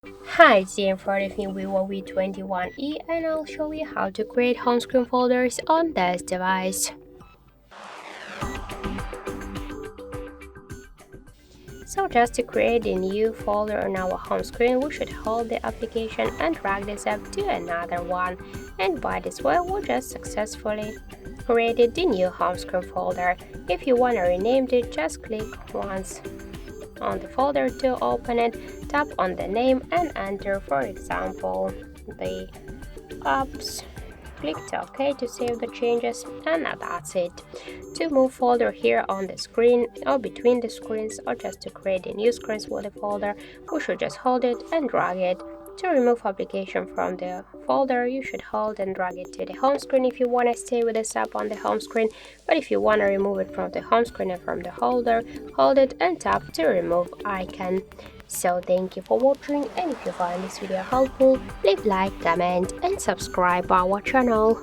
Hi, it's Ian for the VIVO V21e and I'll show you how to create home screen folders on this device. So just to create a new folder on our home screen, we should hold the application and drag this up to another one. And by this way, we just successfully created the new home screen folder. If you want to rename it, just click once on the folder to open it, tap on the name and enter, for example, the apps. Click OK to save the changes, and that's it. To move folder here on the screen or between the screens, or just to create a new screens with the folder, we should just hold it and drag it. To remove application from the folder, you should hold and drag it to the home screen if you want to stay with this app on the home screen, but if you want to remove it from the home screen and from the holder, hold it and tap to remove icon. So thank you for watching, and if you find this video helpful, leave like, comment and subscribe our channel.